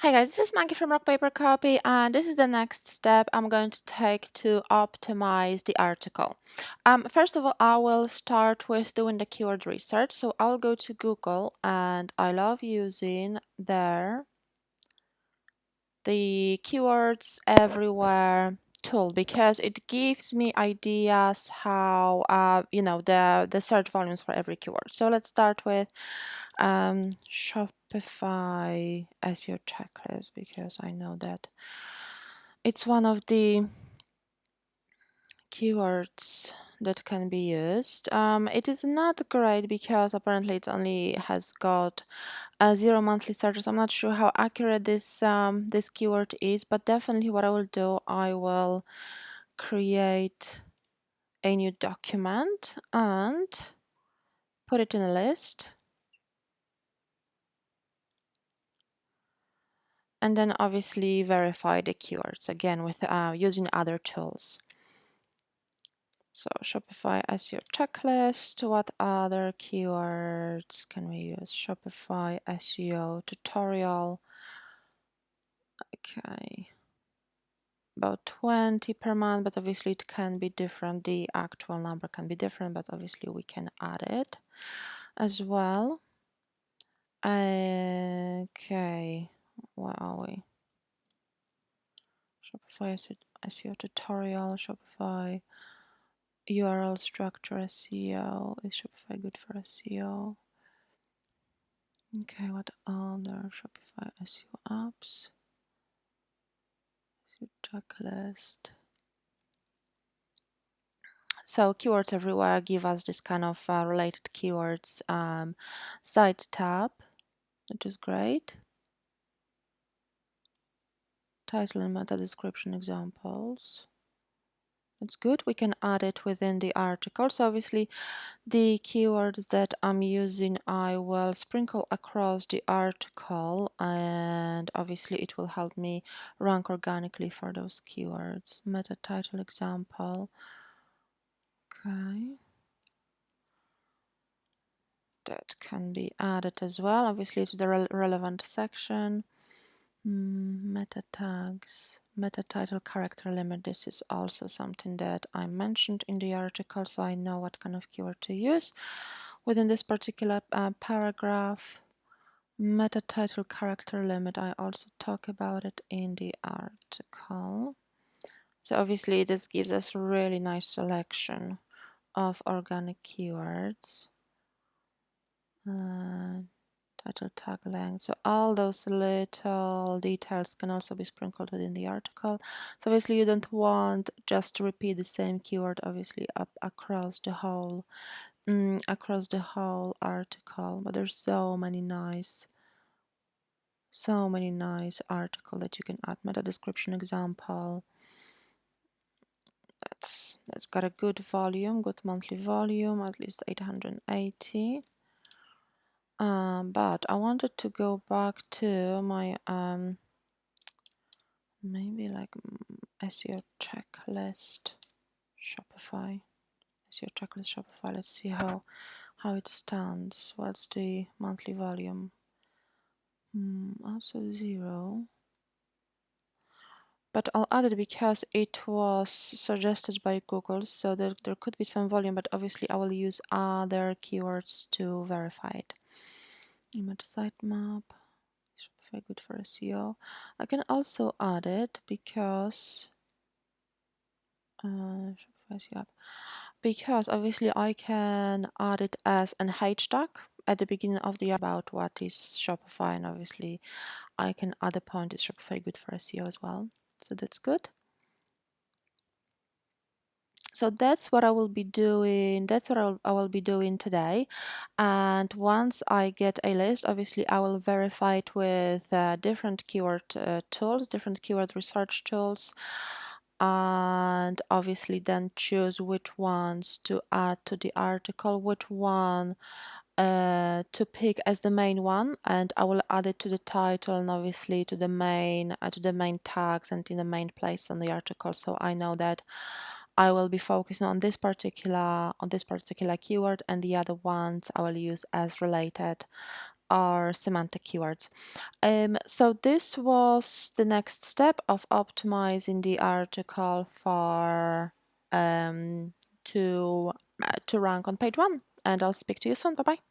Hi guys, this is Maggie from Rock Paper Copy, and this is the next step I'm going to take to optimize the article. First of all, I will start with doing the keyword research. So I'll go to Google, and I love using the keywords everywhere tool because it gives me ideas how the search volumes for every keyword. So let's start with Shopify SEO checklist because I know that it's one of the keywords that can be used. It is not great because apparently it only has got 0 monthly searches. I'm not sure how accurate this keyword is, but definitely what I will do, I will create a new document and put it in a list. And then obviously verify the keywords again with using other tools. So Shopify SEO checklist. What other keywords can we use? Shopify SEO tutorial. Okay. About 20 per month, but obviously it can be different. The actual number can be different, but obviously we can add it as well. Okay. Where are we? Shopify SEO tutorial, Shopify URL structure SEO. Is Shopify good for SEO? Okay, what other Shopify SEO apps? SEO checklist. So keywords everywhere give us this kind of related keywords site tab, which is great. Title and meta description examples. It's good. We can add it within the article. So obviously the keywords that I'm using, I will sprinkle across the article, and obviously it will help me rank organically for those keywords. Meta title example. Okay. That can be added as well, obviously to the relevant section. Meta tags, meta title character limit. This is also something that I mentioned in the article, so I know what kind of keyword to use within this particular paragraph. Meta title character limit, I also talk about it in the article. So obviously this gives us a really nice selection of organic keywords. Title tag length. So all those little details can also be sprinkled within the article. So obviously you don't want just to repeat the same keyword obviously up across the whole article, but there's so many nice article that you can add. Meta description example. That's got a good volume, good monthly volume, at least 880. But I wanted to go back to my maybe like SEO checklist Shopify. SEO checklist Shopify. Let's see how it stands. What's the monthly volume? Also 0. But I'll add it because it was suggested by Google, so there could be some volume, but obviously I will use other keywords to verify it. Image sitemap. Shopify good for SEO. I can also add it because Shopify SEO app. Because obviously I can add it as an hashtag at the beginning of the about what is Shopify, and obviously I can add a point is Shopify good for SEO as well. So that's good. So that's what I will be doing. That's what I will be doing today. And once I get a list, obviously I will verify it with different keyword tools, different keyword research tools, and obviously then choose which ones to add to the article, which one to pick as the main one, and I will add it to the title and obviously to the main tags and in the main place on the article, so I know that I will be focusing on this particular keyword, and the other ones I will use as related are semantic keywords. So this was the next step of optimizing the article for to rank on page one. And I'll speak to you soon. Bye bye.